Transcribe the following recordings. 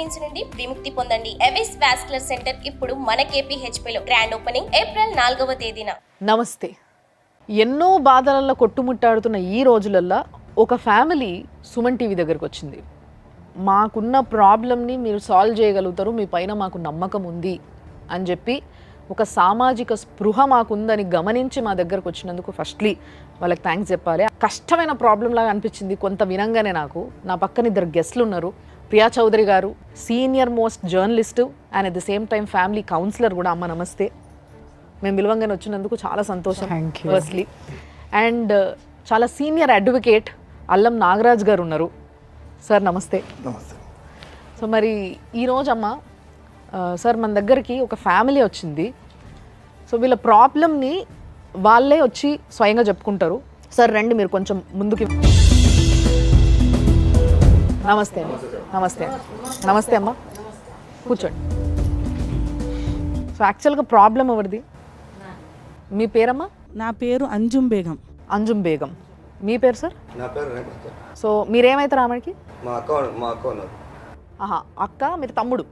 Pains నుండి విముక్తి పొందండి. ఎవిస్ వాస్కులర్ సెంటర్ ఇప్పుడు మన KPHPలో గ్రాండ్ ఓపెనింగ్ ఏప్రిల్ 4వ తేదీన. నమస్తే. ఎన్నో బాధలలో కొట్టుముట్టాడుతున్న ఈ రోజులల్లో ఒక ఫ్యామిలీ సుమన్ టీవీ దగ్గరకు వచ్చింది. మాకున్న ప్రాబ్లమ్ని మీరు సాల్వ్ చేయగలుగుతారు, మీ పైన మాకు నమ్మకం ఉంది అని చెప్పి ఒక సామాజిక స్పృహ మాకుందని గమనించి మా దగ్గరకు వచ్చినందుకు ఫస్ట్లీ వాళ్ళకి థ్యాంక్స్ చెప్పాలి. కష్టమైన ప్రాబ్లం లాగా అనిపించింది కొంత వినంగానే నాకు. నా పక్కన ఇద్దరు గెస్ట్లు ఉన్నారు. ప్రియా చౌదరి గారు senior most journalist and at the same time family counsellor కూడా. అమ్మ నమస్తే. మేము విలువంగానే వచ్చినందుకు చాలా సంతోషం ఫస్ట్లీ. అండ్ చాలా సీనియర్ అడ్వకేట్ అల్లం నాగరాజ్ గారు ఉన్నారు. సార్ నమస్తే. నమస్తే. సో మరి ఈరోజు అమ్మ సార్ మన దగ్గరికి ఒక ఫ్యామిలీ వచ్చింది. సో వీళ్ళ ప్రాబ్లమ్ని వాళ్ళే వచ్చి స్వయంగా చెప్పుకుంటారు. సార్ రండి మీరు కొంచెం ముందుకి. నమస్తే అమ్మ. నమస్తే. నమస్తే అమ్మ, కూర్చోండి. సో యాక్చువల్గా ప్రాబ్లం ఎవరిది? మీ పేరమ్మా? నా పేరు అంజుమ్ బేగం. అంజుమ్ బేగం. మీ పేరు సార్? నా పేరు రేపతి. సో మీరేమవుతారు ఆమెకి? మా అక్క ఉన్నారు. ఆహా, అక్క. మీరు తమ్ముడు?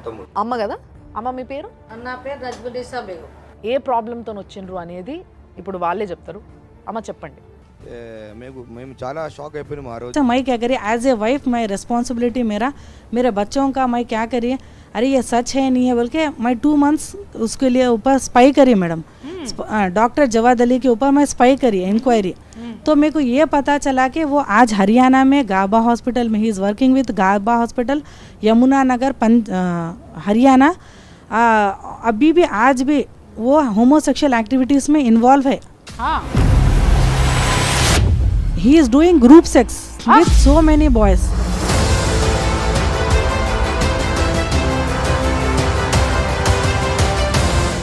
తమ్ముడు. అమ్మ కదా. అమ్మ మీ పేరు? నా పేరు రజ్బునిసా బేగం. ఏ ప్రాబ్లంతో వచ్చిండ్రు అనేది ఇప్పుడు వాళ్ళే చెప్తారు. అమ్మ చెప్పండి. మేము చాలా షాక్ అయిపోయినాం ఆ రోజు. मैं क्या करी एज ए वाइफ, मैं रिस्पॉन्सिबिलिटी मेरे बच्चों का मैं क्या करी, अरे ये सच है नहीं है बोल के मैं 2 months उसके लिए ऊपर स्पाई करी मैडम. डॉक्टर जवाद अली के ऊपर मैं स्पाई करी इंक्वायरी. तो मेरे को ये पता चला कि वो आज हरियाणा में गाबा हॉस्पिटल में ही is working with Gaba hospital Yamuna Nagar Haryana. अभी भी आज भी वो होमोसेक्सुअल एक्टिविटीज़ में इन्वॉल्व है. He is doing group sex with so many boys.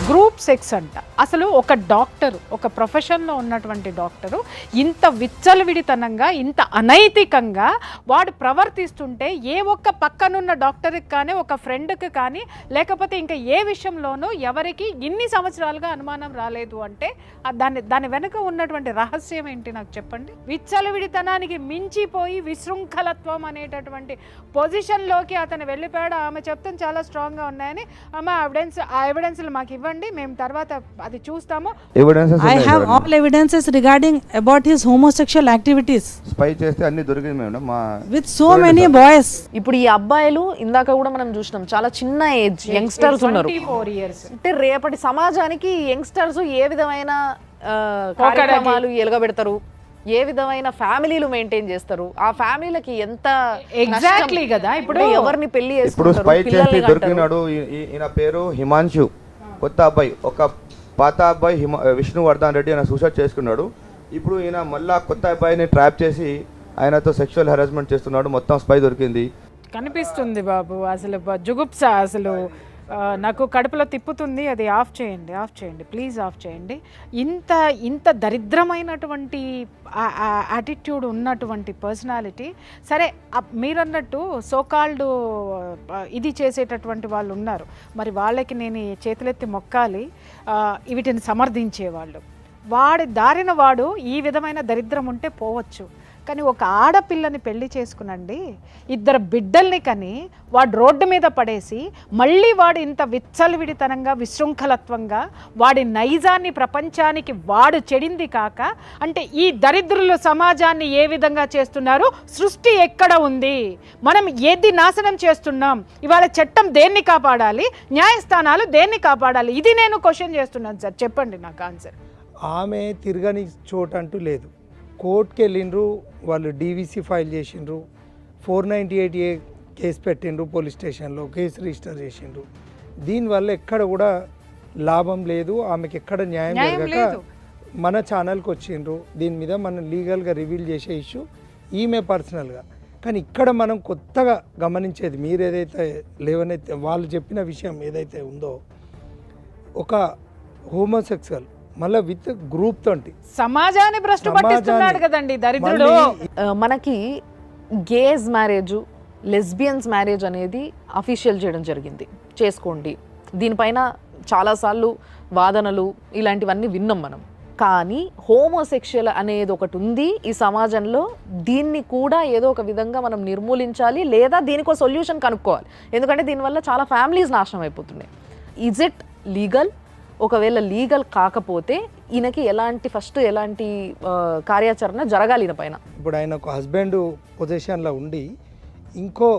Group sex అంట. అసలు ఒక డాక్టరు, ఒక ప్రొఫెషన్లో ఉన్నటువంటి డాక్టరు ఇంత విచ్చలవిడితనంగా, ఇంత అనైతికంగా వాడు ప్రవర్తిస్తుంటే ఏ ఒక్క పక్కనున్న డాక్టర్కి కానీ, ఒక ఫ్రెండ్కి కానీ, లేకపోతే ఇంకా ఏ విషయంలోనూ ఎవరికి ఇన్ని సంవత్సరాలుగా అనుమానం రాలేదు అంటే దాని వెనుక ఉన్నటువంటి రహస్యం ఏంటి నాకు చెప్పండి. విచ్చలవిడితనానికి మించిపోయి విశృంఖలత్వం అనేటటువంటి పొజిషన్లోకి అతను వెళ్ళిపోయాడు. ఆమె చెప్తాను చాలా స్ట్రాంగ్గా ఉన్నాయని. అమ్మ ఆ ఎవిడెన్స్లు మాకు ఇవ్వండి, మేము తర్వాత అది చూస్తాము. I have all evidences regarding about his homosexual activities. Spy చేస్తే అన్ని దొరికింది మేడం మా with so many boys. ఇప్పుడు ఈ అబ్బాయిలు ఇందాక కూడా మనం చూసినాం, చాలా చిన్న ఏజ్ యంగ్స్టర్స్ ఉన్నారు. 24 years. అంటే రేపటి సమాజానికి యంగ్స్టర్స్ ఏ విధమైన కార్యక్రమాలు ఎలుగబెడతారు, ఏ విధమైన ఫ్యామిలీలు మెయింటైన్ చేస్తారు, ఆ ఫ్యామిలీలకి ఎంత ఎగ్జాక్ట్లీ కదా. ఇప్పుడు ఎవరిని పెళ్లి ఇప్పుడు స్పై చేస్తే దొరికినాడు. ఈయన పేరు హిమాంశు. కొత్త అబ్బాయి, ఒక పాత అబ్బాయి విష్ణువర్ధన్ రెడ్డి ఆయన సూసైడ్ చేసుకున్నాడు. ఇప్పుడు ఈయన మళ్ళా కొత్త అబ్బాయిని ట్రాప్ చేసి ఆయనతో సెక్షువల్ హెరాస్మెంట్ చేస్తున్నాడు. మొత్తం స్పై దొరికింది. కనిపిస్తుంది బాబు, అసలు జుగుప్స, అసలు నాకు కడుపులో తిప్పుతుంది. అది ఆఫ్ చేయండి ప్లీజ్, ఆఫ్ చేయండి. ఇంత దరిద్రమైనటువంటి యాటిట్యూడ్ ఉన్నటువంటి పర్సనాలిటీ. సరే, మీరన్నట్టు సోకాల్డ్ ఇది చేసేటటువంటి వాళ్ళు ఉన్నారు, మరి వాళ్ళకి నేను చేతులెత్తి మొక్కాలి. వీటిని సమర్థించేవాళ్ళు, వాడి దారిన వాడు ఈ విధమైన దరిద్రం ఉంటే పోవచ్చు. కానీ ఒక ఆడపిల్లని పెళ్లి చేసుకునండి, 2 బిడ్డల్ని కని వాడు రోడ్డు మీద పడేసి మళ్ళీ వాడు ఇంత విచ్చలవిడితనంగా, విశృంఖలత్వంగా వాడి నైజాన్ని ప్రపంచానికి వాడు చెడింది కాక, అంటే ఈ దరిద్రులు సమాజాన్ని ఏ విధంగా చేస్తున్నారు, సృష్టి ఎక్కడ ఉంది, మనం ఏది నాశనం చేస్తున్నాం, ఇవాళ చట్టం దేన్ని కాపాడాలి, న్యాయస్థానాలు దేన్ని కాపాడాలి, ఇది నేను క్వశ్చన్ చేస్తున్నాను సార్. చెప్పండి నాకు ఆన్సర్. ఆమె తిరగని చోటు అంటూ లేదు. కోర్టుకి వెళ్ళిండ్రు, వాళ్ళు డీవీసీ ఫైల్ చేసిండ్రు, 498A కేసు పెట్టిండ్రు, పోలీస్ స్టేషన్లో కేసు రిజిస్టర్ చేసిండ్రు. దీనివల్ల ఎక్కడ కూడా లాభం లేదు, ఆమెకి ఎక్కడ న్యాయం జరగక మన ఛానల్కి వచ్చిండ్రు. దీని మీద మనం లీగల్గా రివీల్ చేసే ఇష్యూ ఈమె పర్సనల్గా. కానీ ఇక్కడ మనం కొత్తగా గమనించేది, మీరు ఏదైతే లేవనైతే వాళ్ళు చెప్పిన విషయం ఏదైతే ఉందో, ఒక హోమోసెక్సువల్ మళ్ళీ విత్ గ్రూప్ తోటి సమాజాన్ని భ్రష్టు పట్టిస్తున్నాడు కదండి దరిద్రుడు. మనకి గేస్ మ్యారేజ్, లెస్బియన్స్ మ్యారేజ్ అనేది అఫీషియల్ చేయడం జరిగింది, చేసుకోండి. దీనిపైన చాలాసార్లు వాదనలు ఇలాంటివన్నీ విన్నాం మనం. కానీ హోమోసెక్షువల్ అనేది ఒకటి ఉంది ఈ సమాజంలో, దీన్ని కూడా ఏదో ఒక విధంగా మనం నిర్మూలించాలి, లేదా దీనికి ఒక సొల్యూషన్ కనుక్కోవాలి. ఎందుకంటే దీనివల్ల చాలా ఫ్యామిలీస్ నాశనం అయిపోతున్నాయి. Is it legal? ఒకవేళ లీగల్ కాకపోతే ఈయనకి ఎలాంటి కార్యాచరణ జరగాలి ఈయన పైన? ఇప్పుడు ఆయన ఒక హస్బెండ్ పొజిషన్లో ఉండి ఇంకో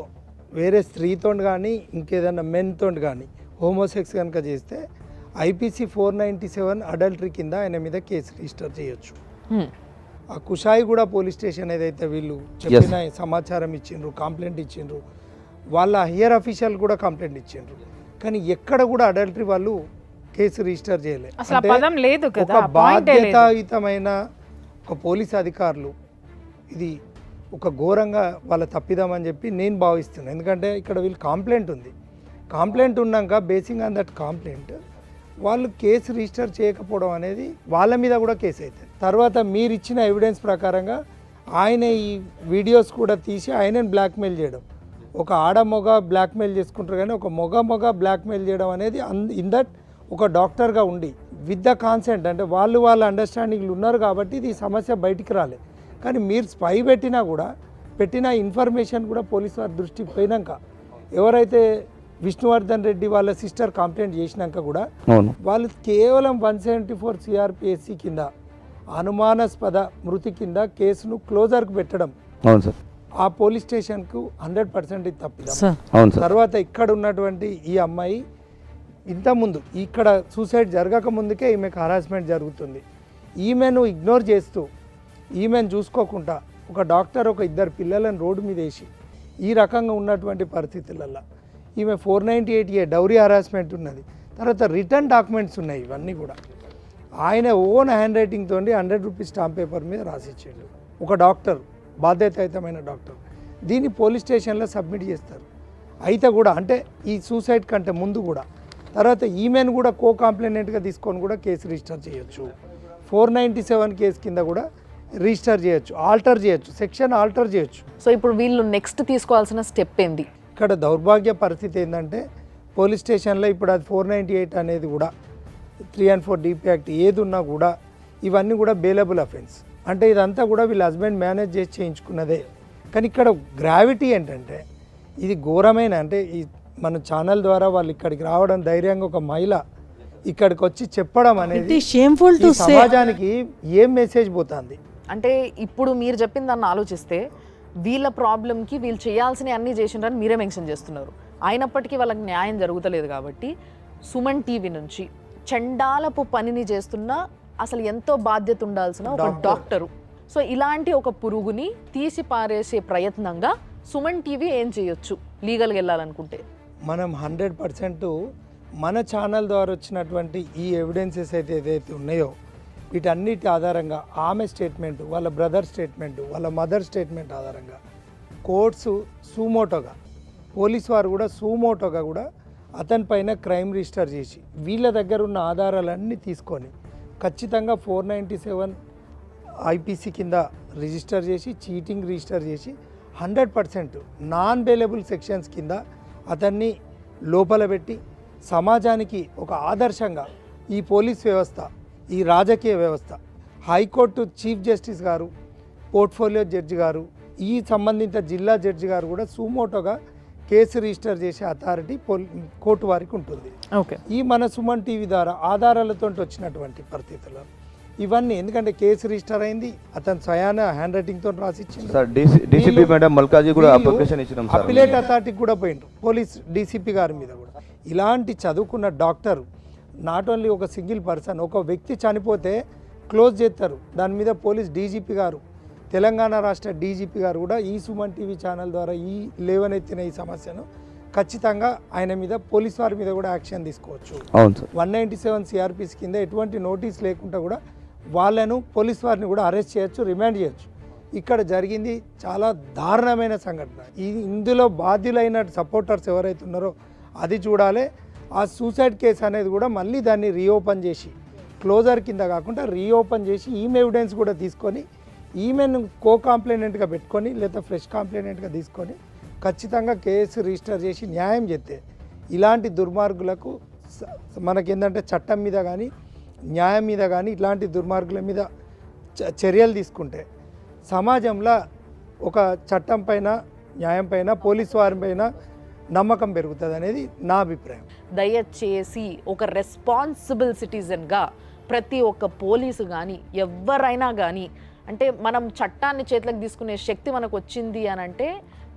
వేరే స్త్రీతో కానీ ఇంకేదైనా మెన్తో కానీ హోమోసెక్స్ కనుక చేస్తే ఐపీసీ 497 అడల్టరీ కింద ఆయన మీద కేసు రిజిస్టర్ చేయొచ్చు. ఆ కుషాయిగూడ పోలీస్ స్టేషన్ ఏదైతే వీళ్ళు చెప్పిన సమాచారం ఇచ్చిండ్రు, కంప్లైంట్ ఇచ్చిండ్రు, వాళ్ళ హైయర్ అఫీషియల్ కూడా కంప్లైంట్ ఇచ్చిండ్రు, కానీ ఎక్కడ కూడా అడల్టరీ వాళ్ళు కేసు రిజిస్టర్ చేయలేదు. అసలు ఆ పదం లేదు కదా, ఒక బాధ్యతాయుతమైన ఒక పోలీస్ అధికారులు ఇది ఒక ఘోరంగా వాళ్ళ తప్పిదామని చెప్పి నేను భావిస్తున్నాను. ఎందుకంటే ఇక్కడ వీళ్ళు కంప్లైంట్ ఉంది, కంప్లైంట్ ఉన్నాక బేసింగ్ ఆన్ దట్ కంప్లైంట్ వాళ్ళు కేసు రిజిస్టర్ చేయకపోవడం అనేది వాళ్ళ మీద కూడా కేసు అవుతుంది. తర్వాత మీరు ఇచ్చిన ఎవిడెన్స్ ప్రకారంగా ఆయన ఈ వీడియోస్ కూడా తీసి ఆయనని బ్లాక్మెయిల్ చేయడం, ఒక ఆడమొగ బ్లాక్మెయిల్ చేసుకుంటారు, కానీ ఒక మొగ బ్లాక్మెయిల్ చేయడం అనేది ఇన్ దట్ ఒక డాక్టర్గా ఉండి విత్ ద కాన్సెంట్, అంటే వాళ్ళ అండర్స్టాండింగ్లు ఉన్నారు కాబట్టి ఇది సమస్య బయటికి రాలేదు. కానీ మీరు స్పై పెట్టిన ఇన్ఫర్మేషన్ కూడా పోలీసు వారి దృష్టికి పోయినాక, ఎవరైతే విష్ణువర్ధన్ రెడ్డి వాళ్ళ సిస్టర్ కంప్లైంట్ చేసినాక కూడా వాళ్ళు కేవలం 174 CRPSC కింద అనుమానాస్పద మృతి కింద కేసును క్లోజర్కు పెట్టడం ఆ పోలీస్ స్టేషన్కు 100% ఇది తప్పిదం. తర్వాత ఇక్కడ ఉన్నటువంటి ఈ అమ్మాయి ఇంతకుముందు ఇక్కడ సూసైడ్ జరగక ముందుకే ఈమెకు హరాస్మెంట్ జరుగుతుంది. ఈమెను ఇగ్నోర్ చేస్తూ, ఈమెను చూసుకోకుండా ఒక డాక్టర్ ఒక 2 పిల్లలను రోడ్డు మీద వేసి ఈ రకంగా ఉన్నటువంటి పరిస్థితులలో ఈమె 498A డౌరీ హరాస్మెంట్ ఉన్నది. తర్వాత రిటర్న్ డాక్యుమెంట్స్ ఉన్నాయి, ఇవన్నీ కూడా ఆయన ఓన్ హ్యాండ్ రైటింగ్తో 100 రూపీస్ స్టాంప్ పేపర్ మీద రాసిచ్చాడు ఒక డాక్టర్, బాధ్యతాయుతమైన డాక్టర్. దీన్ని పోలీస్ స్టేషన్లో సబ్మిట్ చేస్తారు. అయితే కూడా అంటే ఈ సూసైడ్ కంటే ముందు కూడా, తర్వాత ఈమెను కూడా కో కంప్లైనెంట్గా తీసుకొని కూడా కేసు రిజిస్టర్ చేయొచ్చు. 497 కేసు కింద కూడా రిజిస్టర్ చేయొచ్చు, ఆల్టర్ చేయొచ్చు, సెక్షన్ ఆల్టర్ చేయొచ్చు. సో ఇప్పుడు వీళ్ళు నెక్స్ట్ తీసుకోవాల్సిన స్టెప్ ఏంది? ఇక్కడ దౌర్భాగ్య పరిస్థితి ఏంటంటే పోలీస్ స్టేషన్లో ఇప్పుడు అది 498 అనేది కూడా 3 and 4 DP యాక్ట్ ఏది ఉన్నా కూడా ఇవన్నీ కూడా బెయిలబుల్ అఫెన్స్. అంటే ఇదంతా కూడా వీళ్ళ హస్బెండ్ మేనేజ్ చేసి చేయించుకున్నదే. కానీ ఇక్కడ గ్రావిటీ ఏంటంటే ఇది ఘోరమైన, అంటే ఈ మన ఛానల్ ద్వారా వాళ్ళు ఇక్కడికి రావడం, ధైర్యంగా ఒక మహిళ ఇక్కడికి వచ్చి చెప్పడం అనేది సమాజానికి ఏం మెసేజ్ పోతుంది అంటే ఇప్పుడు మీరు చెప్పిన దాన్ని ఆలోచిస్తే వీళ్ళ ప్రాబ్లంకి వీళ్ళు చేయాల్సిన అన్నీ చేసిండ్రని మీరే మెన్షన్ చేస్తున్నారు. అయినప్పటికీ వాళ్ళకి న్యాయం జరుగుతలేదు. కాబట్టి సుమన్ టీవీ నుంచి చండాలపు పనిని చేస్తున్న అసలు ఎంతో బాధ్యత ఉండాల్సిన ఒక డాక్టరు, సో ఇలాంటి ఒక పురుగుని తీసి పారేసే ప్రయత్నంగా సుమన్ టీవీ ఏం చేయొచ్చు లీగల్గా వెళ్ళాలనుకుంటే? మనం 100% మన ఛానల్ ద్వారా వచ్చినటువంటి ఈ ఎవిడెన్సెస్ ఏదైతే ఉన్నాయో వీటన్నిటి ఆధారంగా ఆమె స్టేట్మెంట్, వాళ్ళ బ్రదర్ స్టేట్మెంట్, వాళ్ళ మదర్ స్టేట్మెంట్ ఆధారంగా కోర్ట్స్ సూమోటోగా, పోలీస్ వారు కూడా సూమోటోగా కూడా అతని పైన క్రైమ్ రిజిస్టర్ చేసి వీళ్ళ దగ్గర ఉన్న ఆధారాలన్నీ తీసుకొని ఖచ్చితంగా 497 IPC కింద రిజిస్టర్ చేసి, చీటింగ్ రిజిస్టర్ చేసి 100% నాన్ బెయిలబుల్ సెక్షన్స్ కింద అతన్ని లోపల పెట్టి సమాజానికి ఒక ఆదర్శంగా ఈ పోలీస్ వ్యవస్థ, ఈ రాజకీయ వ్యవస్థ, హైకోర్టు చీఫ్ జస్టిస్ గారు, పోర్ట్ఫోలియో జడ్జి గారు, ఈ సంబంధిత జిల్లా జడ్జి గారు కూడా సుమోటోగా కేసు రిజిస్టర్ చేసే అథారిటీ కోర్టు వారికి ఉంటుంది. ఓకే, ఈ మన సుమన్ టీవీ ద్వారా ఆధారాలతో వచ్చినటువంటి పరిస్థితుల్లో ఇవన్నీ, ఎందుకంటే కేసు రిజిస్టర్ అయింది, అతను స్వయాన హ్యాండ్ రైటింగ్ తో రాసిచ్చింది. డీసీపీ మేడం మల్కాజీ కూడా అప్లికేషన్ ఇచ్చినాం సార్, అపిలేట్ అథారిటీకి కూడా పోయిండ్రు, పోలీస్ డీసీపీ గారి మీద కూడా. ఇలాంటి చదువుకున్న డాక్టర్ నాట్ ఓన్లీ ఒక సింగిల్ పర్సన్, ఒక వ్యక్తి చనిపోతే క్లోజ్ చేస్తారు, దాని మీద పోలీస్ డీజీపీ గారు, తెలంగాణ రాష్ట్ర డీజీపీ గారు కూడా ఈ సుమన్ టీవీ ఛానల్ ద్వారా ఈ లేవనెత్తిన ఈ సమస్యను ఖచ్చితంగా ఆయన మీద, పోలీస్ వారి మీద కూడా యాక్షన్ తీసుకోవచ్చు. 197 CRPC కింద ఎటువంటి నోటీస్ లేకుండా కూడా వాళ్ళను, పోలీస్ వారిని కూడా అరెస్ట్ చేయొచ్చు, రిమాండ్ చేయొచ్చు. ఇక్కడ జరిగింది చాలా దారుణమైన సంఘటన. ఇందులో బాధ్యులైన సపోర్టర్స్ ఎవరైతే ఉన్నారో అది చూడాలి. ఆ సూసైడ్ కేసు అనేది కూడా మళ్ళీ దాన్ని రీఓపెన్ చేసి, క్లోజర్ కింద కాకుండా రీఓపెన్ చేసి ఈమె ఎవిడెన్స్ కూడా తీసుకొని ఈమెను కో కంప్లైనెంట్గా పెట్టుకొని లేదా ఫ్రెష్ కంప్లైనెంట్గా తీసుకొని ఖచ్చితంగా కేసు రిజిస్టర్ చేసి న్యాయం చేస్తే ఇలాంటి దుర్మార్గులకు మనకేంటంటే చట్టం మీద కానీ న్యాయం మీద కానీ ఇట్లాంటి దుర్మార్గుల మీద చర్యలు తీసుకుంటే సమాజంలో ఒక చట్టం పైన, న్యాయం పైన, పోలీసు వారి పైన నమ్మకం పెరుగుతుంది అనేది నా అభిప్రాయం. దయచేసి ఒక రెస్పాన్సిబుల్ సిటిజన్గా ప్రతి ఒక్క పోలీసు కానీ ఎవరైనా కానీ, అంటే మనం చట్టాన్ని చేతులకు తీసుకునే శక్తి మనకు వచ్చింది అని అంటే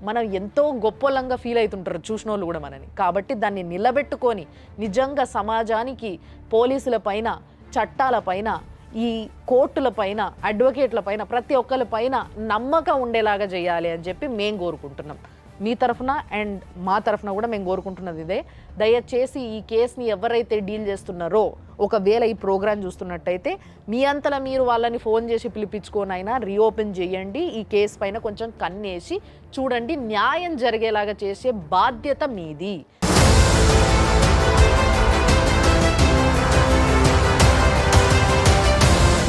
మనం ఎంతో గొప్పలంగా ఫీల్ అవుతుంటారు చూసిన వాళ్ళు కూడా మనని. కాబట్టి దాన్ని నిలబెట్టుకొని నిజంగా సమాజానికి పోలీసుల పైన, చట్టాల పైన, ఈ కోర్టుల పైన, అడ్వకేట్ల పైన, ప్రతి ఒక్కరి పైన నమ్మకం ఉండేలాగా చేయాలి అని చెప్పి మేము కోరుకుంటున్నాం. మీ తరఫున అండ్ మా తరఫున కూడా మేము కోరుకుంటున్నది ఇదే. దయచేసి ఈ కేసుని ఎవరైతే డీల్ చేస్తున్నారో, ఒకవేళ ఈ ప్రోగ్రాం చూస్తున్నట్టయితే మీ అంతలా మీరు వాళ్ళని ఫోన్ చేసి పిలిపించుకోనైనా రీఓపెన్ చేయండి. ఈ కేసు పైన కొంచెం కన్నేసి చూడండి, న్యాయం జరిగేలాగా చేసే బాధ్యత మీది.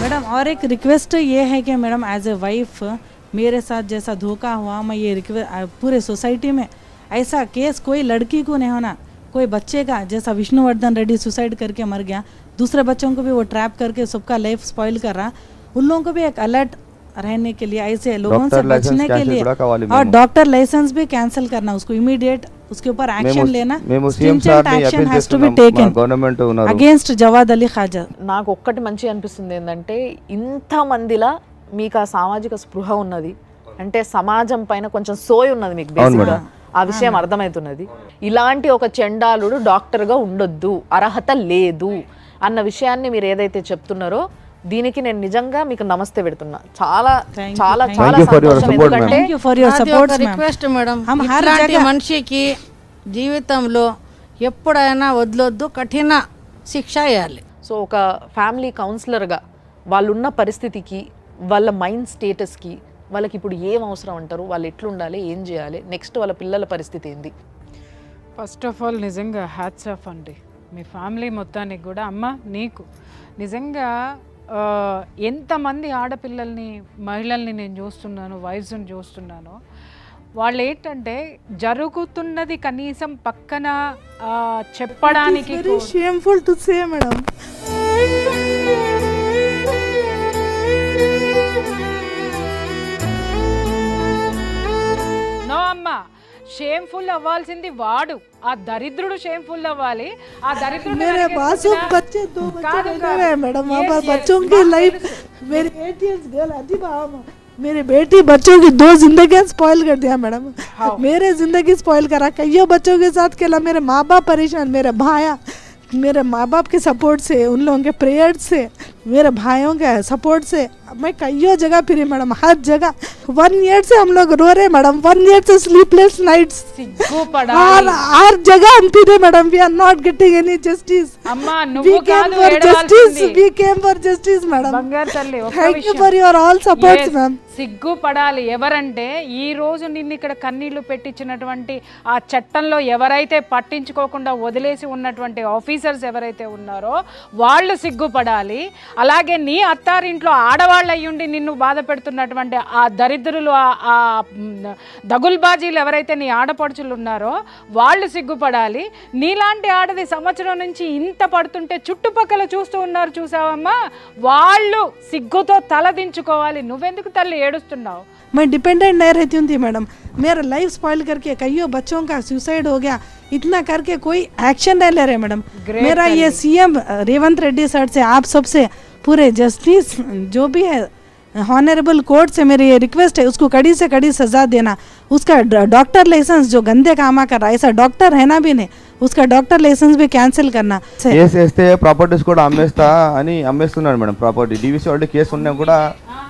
मैडम और एक रिक्वेस्ट ये है कि मैडम एज ए वाइफ मेरे साथ जैसा धोखा हुआ, मैं ये पूरे सोसाइटी में ऐसा केस कोई लड़की को नहीं होना, कोई बच्चे का जैसा विष्णुवर्धन रेड्डी सुसाइड करके मर गया, दूसरे बच्चों को भी वो ट्रैप करके सबका लाइफ स्पॉइल कर रहा, उन लोगों को भी एक अलर्ट रहने के लिए, ऐसे लोगों से बचने के लिए, और डॉक्टर लाइसेंस भी कैंसिल करना, उसको इमीडिएट उसके ऊपर एक्शन लेना, stringent action has to be taken against Javad Ali Khaja. నాకు ఒక్కటి మంచి అనిపిస్తుంది ఏంటంటే, ఇంతమందిలా మీకు ఆ సామాజిక స్పృహ ఉన్నది, అంటే సమాజం పైన కొంచెం సోయి ఉన్నది మీకు బేసిక్గా. ఆ విషయం అర్థమవుతున్నది. ఇలాంటి ఒక చెండాలుడు డాక్టర్గా ఉండొద్దు, అర్హత లేదు అన్న విషయాన్ని మీరు ఏదైతే చెప్తున్నారో దీనికి నేను నిజంగా మీకు నమస్తే పెడుతున్నా. చాలా చాలా చాలా సంతోషం. ఎందుకంటే రిక్వెస్ట్ మేడం, ఇలాంటి మనిషికి జీవితంలో ఎప్పుడైనా వదలొద్దు, కఠిన శిక్ష వేయాలి. సో ఒక ఫ్యామిలీ కౌన్సిలర్గా వాళ్ళున్న పరిస్థితికి, వాళ్ళ మైండ్ స్టేటస్కి, వాళ్ళకి ఇప్పుడు ఏం అవసరం అంటారు, వాళ్ళు ఎట్లుండాలి, ఏం చేయాలి, నెక్స్ట్ వాళ్ళ పిల్లల పరిస్థితి ఏంది? ఫస్ట్ ఆఫ్ ఆల్ నిజంగా హ్యాట్స్ ఆఫ్ అండి మీ ఫ్యామిలీ మొత్తానికి కూడా. అమ్మ నీకు నిజంగా ఎంతమంది ఆడపిల్లల్ని, మహిళల్ని నేను చూస్తున్నాను, వైఫ్స్ని చూస్తున్నాను, వాళ్ళు ఏంటంటే జరుగుతున్నది కనీసం పక్కన చెప్పడానికి shameful to say madam. No అమ్మా, షేమ్ఫుల్ అవ్వాల్సింది వాడు, ఆ దరిద్రుడు షేమ్ఫుల్ అవ్వాలి. ఆ దరిద్రుడు मेरे मासूम बच्चे 2 बच्चे रहते हैं मैडम, हमारे बच्चों की लाइफ, मेरी 8 इयर्स गर्ल अजीब, मेरी बेटी बच्चों की 2 जिंदगी स्पॉइल कर दिया मैडम. मेरे जिंदगी स्पॉइल करा, कईयों बच्चों के साथ खेला, मेरे माँ बाप परेशान, मेरे भाया, मेरे माँ बाप के सपोर्ट से, उन लोगों के प्रेयर से, मेरे भाइयों के सपोर्ट से मैं कईयों जगह फिरी मैडम, हर जगह. 1 ईयर से हम लोग रो रहे मैडम, 1 ईयर से स्लीपलेस नाइट्स, हर जगह हम फिरे madam. We are not getting any justice. అమ్మా నువ్వు కాదు justice, we came for justice madam. బంగారు తల్లి, Thank you for your all supports ma'am. సిగ్గుపడాలి. ఎవరంటే ఈ రోజు నిన్ను ఇక్కడ కన్నీళ్లు పెట్టించినటువంటి ఆ చట్టంలో ఎవరైతే పట్టించుకోకుండా వదిలేసి ఉన్నటువంటి ఆఫీసర్స్ ఎవరైతే ఉన్నారో వాళ్ళు సిగ్గుపడాలి. అలాగే నీ అత్తారింట్లో ఆడవాళ్ళు అయ్యుండి నిన్ను బాధ పెడుతున్నటువంటి ఆ దరిద్రులు, ఆ దగుల్బాజీలు ఎవరైతే నీ ఆడపడుచులు ఉన్నారో వాళ్ళు సిగ్గుపడాలి. నీలాంటి ఆడది సంవత్సరం నుంచి ఇంత పడుతుంటే చుట్టుపక్కల చూస్తూ ఉన్నారు, చూసావమ్మా, వాళ్ళు సిగ్గుతో తలదించుకోవాలి. నువ్వెందుకు తల్లి ఏడుస్తున్నావు? मैं डिपेंडेंट नहीं रहती हूँ थी मैडम, मेरा लाइफ स्पॉइल करके कईयों बच्चों का सुसाइड हो गया, इतना करके कोई एक्शन नहीं ले रहे मैडम. मेरा ये सीएम रेवंत रेड्डी सर से, आप सबसे, पूरे जस्टिस जो भी है ऑनरेबल कोर्ट से मेरी ये रिक्वेस्ट है, उसको कड़ी से कड़ी सजा देना. उसका डॉक्टर लाइसेंस जो गंदे कामा कर रहा है, ऐसा डॉक्टर है ना भी नहीं, उसका डॉक्टर लाइसेंस भी कैंसिल करना. కేసు వేస్తే ప్రాపర్టీస్ కూడా అమ్మేస్తా అని అమ్మేస్తున్నాడు మేడం. ప్రాపర్టీ డీవీసీ వాళ్ళు కేసు ఉన్నా కూడా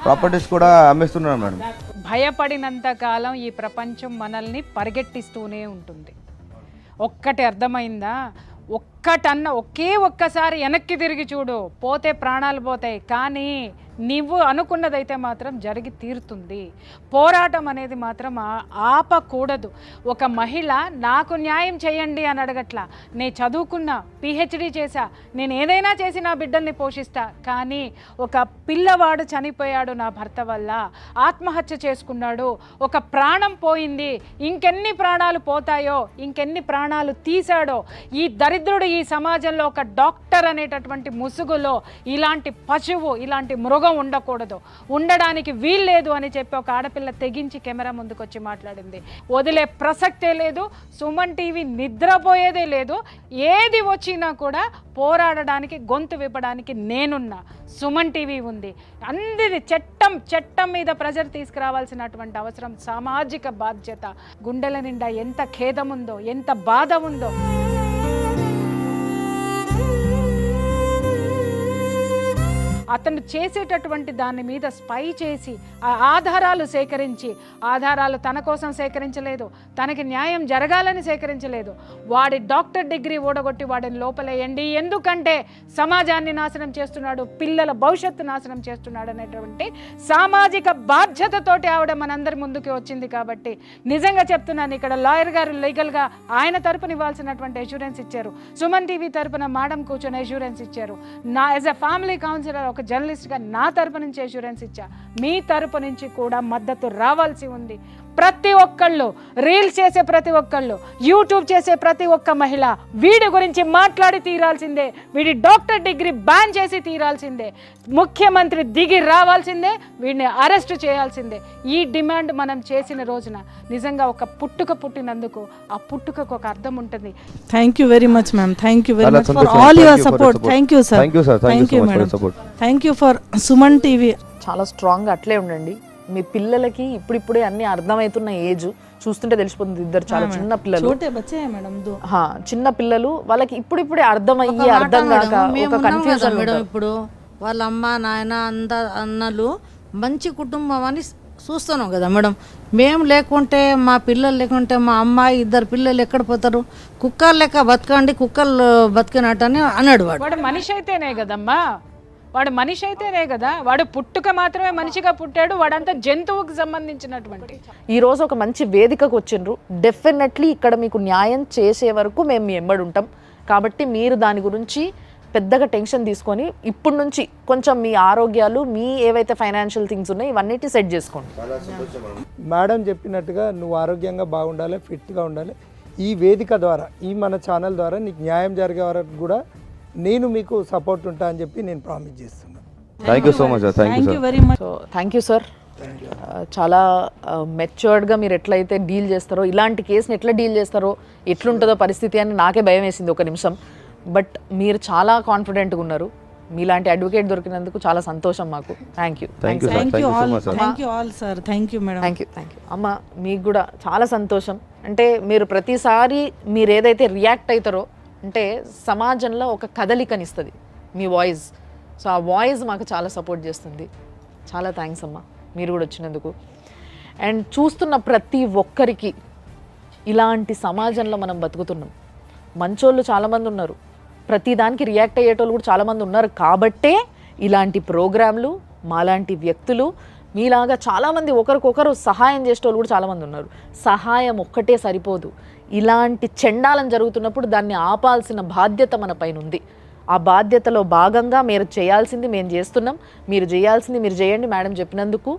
ప్రాపర్టీస్ కూడా అమ్మేస్తున్నాడు మేడం. భయపడినంత కాలం ఈ ప్రపంచం మనల్ని పరిగెట్టిస్తూనే ఉంటుంది. ఒక్కటి అర్థమైందా? ఒక్కసారి వెనక్కి తిరిగి చూడు, పోతే ప్రాణాలు పోతాయి, కానీ నువ్వు అనుకున్నదైతే మాత్రం జరిగి తీరుతుంది. పోరాటం అనేది మాత్రం ఆపకూడదు. ఒక మహిళ నాకు న్యాయం చేయండి అని అడగట్లా. నేను చదువుకున్నా, పిహెచ్డి చేశా, నేను ఏదైనా చేసి నా బిడ్డల్ని పోషిస్తా, కానీ ఒక పిల్లవాడు చనిపోయాడు నా భర్త వల్ల, ఆత్మహత్య చేసుకున్నాడు, ఒక ప్రాణం పోయింది, ఇంకెన్ని ప్రాణాలు పోతాయో, ఇంకెన్ని ప్రాణాలు తీశాడో, ఈ దరిద్రుడు ఈ సమాజంలో ఒక డాక్టర్ అనేటటువంటి ముసుగులో ఇలాంటి పశువు, ఇలాంటి మృగం ఉండకూడదు, ఉండడానికి వీల్లేదు అని చెప్పి ఒక ఆడపిల్ల తెగించి కెమెరా ముందుకు వచ్చి మాట్లాడింది. వదిలే ప్రసక్తే లేదు. సుమన్ టీవీ నిద్రపోయేదే లేదు. ఏది వచ్చినా కూడా పోరాడడానికి, గొంతు విప్పడానికి నేనున్నా. సుమన్ టీవీ ఉంది. అందరి చట్టం మీద ప్రెజర్ తీసుకురావాల్సినటువంటి అవసరం, సామాజిక బాధ్యత. గుండెల నిండా ఎంత ఖేదం ఉందో, ఎంత బాధ ఉందో. అతను చేసేటటువంటి దాని మీద స్పై చేసి ఆధారాలు సేకరించి, ఆధారాలు తన కోసం సేకరించలేదు, తనకి న్యాయం జరగాలని సేకరించలేదు. వాడి డాక్టర్ డిగ్రీ ఓడగొట్టి వాడిని లోపలేయండి, ఎందుకంటే సమాజాన్ని నాశనం చేస్తున్నాడు, పిల్లల భవిష్యత్తు నాశనం చేస్తున్నాడు అనేటువంటి సామాజిక బాధ్యతతోటి ఆవిడ మనందరి ముందుకు వచ్చింది. కాబట్టి నిజంగా చెప్తున్నాను, ఇక్కడ లాయర్ గారు లీగల్గా ఆయన తరపున ఇవ్వాల్సినటువంటి అష్యూరెన్స్ ఇచ్చారు. సుమన్ టీవీ తరపున మేడం కూర్చొని అష్యూరెన్స్ ఇచ్చారు. నా యాజ్ ఎ ఫ్యామిలీ కౌన్సిలర్, ఒక జర్నలిస్ట్గా నా తరపు నుంచి అష్యూరెన్స్ ఇచ్చా. మీ తరపు నుంచి కూడా మద్దతు రావాల్సి ఉంది. ప్రతి ఒక్కళ్ళు, రీల్స్ చేసే ప్రతి ఒక్కళ్ళు, యూట్యూబ్ చేసే ప్రతి ఒక్క మహిళ వీడి గురించి మాట్లాడి తీరాల్సిందే. వీడి డాక్టర్ డిగ్రీ బ్యాన్ చేసి తీరాల్సిందే. ముఖ్యమంత్రి దిగి రావాల్సిందే. వీడిని అరెస్ట్ చేయాల్సిందే. ఈ డిమాండ్ మనం చేసిన రోజున నిజంగా ఒక పుట్టుక పుట్టినందుకు ఆ పుట్టుకకు ఒక అర్థం ఉంటుంది. Thank you very much ma'am. Thank you very much for all your support. Thank you sir. Thank you madam. Thank you for Suman TV. చాలా స్ట్రాంగ్గా అట్లే ఉండండి. మీ పిల్లలకి ఇప్పుడిప్పుడే అన్ని అర్థమవుతున్న ఏజ్ చూస్తుంటే తెలిసిపోతుంది. ఇద్దరు చాలా చిన్న పిల్లలు, చిన్న పిల్లలు, వాళ్ళకి ఇప్పుడిప్పుడే అర్థమయ్యి అర్థం కాక ఒక కన్ఫ్యూజన్ మేడం. ఇప్పుడు వాళ్ళ అమ్మ నాయన అన్నలు మంచి కుటుంబం అని చూస్తున్నాం కదా మేడం. మేము లేకుంటే, మా పిల్లలు లేకుంటే, మా అమ్మాయి ఇద్దరు పిల్లలు ఎక్కడ పోతారు? కుక్కలు లెక్క బతకండి, కుక్కలు బతికినట్టని అన్నాడు వాడు. వాడు మనిషి అయితేనే కదమ్మా, వాడు మనిషి అయితేనే కదా. వాడు పుట్టుక మాత్రమే మనిషిగా పుట్టాడు. వాడంతా జంతువుకు సంబంధించినటువంటి. ఈరోజు ఒక మంచి వేదికకు వచ్చిండ్రు. డెఫినెట్లీ ఇక్కడ మీకు న్యాయం చేసే వరకు మేము మీ ఎంబడి ఉంటాం. కాబట్టి మీరు దాని గురించి పెద్దగా టెన్షన్ తీసుకొని ఇప్పటి నుంచి కొంచెం మీ ఆరోగ్యాలు, మీ ఏవైతే ఫైనాన్షియల్ థింగ్స్ ఉన్నాయో ఇవన్నిటి సెట్ చేసుకోండి. మేడం చెప్పినట్టుగా నువ్వు ఆరోగ్యంగా బాగుండాలి, ఫిట్గా ఉండాలి. ఈ వేదిక ద్వారా, ఈ మన ఛానల్ ద్వారా నీకు న్యాయం జరిగే వరకు కూడా నేను మీకు సపోర్ట్ ఉంటా అని చెప్పి నేను ప్రామిస్ చేస్తున్నాను. Thank you so much sir. Thank you very much. So thank you sir. చాలా మెచ్యూర్డ్గా మీరు ఎట్లయితే డీల్ చేస్తారో, ఇలాంటి కేసుని ఎట్లా డీల్ చేస్తారో, ఎట్లుంటుందో పరిస్థితి అని నాకే భయం వేసింది ఒక నిమిషం. బట్ మీరు చాలా కాన్ఫిడెంట్గా ఉన్నారు. మీలాంటి అడ్వకేట్ దొరికినందుకు చాలా సంతోషం మాకు. Thank you. Thank you all sir. Thank you madam. Thank you. అమ్మ, మీకు కూడా చాలా సంతోషం. అంటే మీరు ప్రతిసారి మీరు ఏదైతే రియాక్ట్ అవుతారో అంటే సమాజంలో ఒక కదలికనిస్తుంది మీ వాయిస్. సో ఆ వాయిస్ మాకు చాలా సపోర్ట్ చేస్తుంది. చాలా థ్యాంక్స్ అమ్మ, మీరు కూడా వచ్చినందుకు. అండ్ చూస్తున్న ప్రతి ఒక్కరికి ఇలాంటి సమాజంలో మనం బతుకుతున్నాం. మంచోళ్ళు చాలామంది ఉన్నారు, ప్రతిదానికి రియాక్ట్ అయ్యేటోళ్ళు కూడా చాలామంది ఉన్నారు. కాబట్టే ఇలాంటి ప్రోగ్రాంలు, మాలాంటి వ్యక్తులు, మీలాగా చాలామంది ఒకరికొకరు సహాయం చేసేటోళ్ళు కూడా చాలామంది ఉన్నారు. సహాయం ఒక్కటే సరిపోదు. ఇలాంటి చెండాలం జరుగుతున్నప్పుడు దాన్ని ఆపాల్సిన బాధ్యత మన పైన ఉంది. ఆ బాధ్యతలో భాగంగా మీరు చేయాల్సింది మేము చేస్తున్నాం. మీరు చేయాల్సింది మీరు చేయండి. మేడం చెప్పినందుకు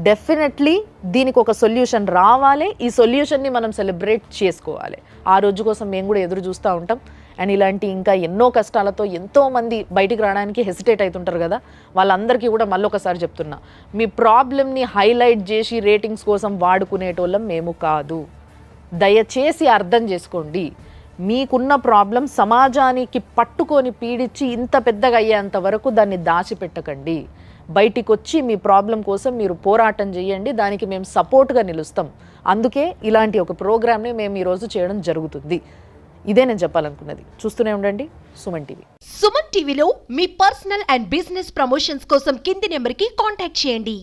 డెఫినెట్లీ దీనికి ఒక సొల్యూషన్ రావాలి. ఈ సొల్యూషన్ని మనం సెలబ్రేట్ చేసుకోవాలి. ఆ రోజు కోసం మేము కూడా ఎదురు చూస్తూ ఉంటాం. అండ్ ఇలాంటి ఇంకా ఎన్నో కష్టాలతో ఎంతోమంది బయటికి రావడానికి హెసిటేట్ అవుతుంటారు కదా, వాళ్ళందరికీ కూడా మళ్ళీ ఒకసారి చెప్తున్నా, మీ ప్రాబ్లమ్ని హైలైట్ చేసి రేటింగ్స్ కోసం వాడుకునేటోళ్ళం మేము కాదు. దయచేసి అర్థం చేసుకోండి. మీకున్న ప్రాబ్లం సమాజానికి పట్టుకొని పీడించి ఇంత పెద్దగా అయ్యేంత వరకు దాన్ని దాచిపెట్టకండి. బయటికి వచ్చి మీ ప్రాబ్లం కోసం మీరు పోరాటం చేయండి. దానికి మేము సపోర్ట్గా నిలుస్తాం. అందుకే ఇలాంటి ఒక ప్రోగ్రామ్ని మేము ఈరోజు చేయడం జరుగుతుంది. ఇదే నేను చెప్పాలనుకున్నది. చూస్తూనే ఉండండి సుమన్ టీవీ. సుమన్ టీవీలో మీ పర్సనల్ అండ్ బిజినెస్ ప్రమోషన్స్ కోసం కింది నెంబర్కి కాంటాక్ట్ చేయండి.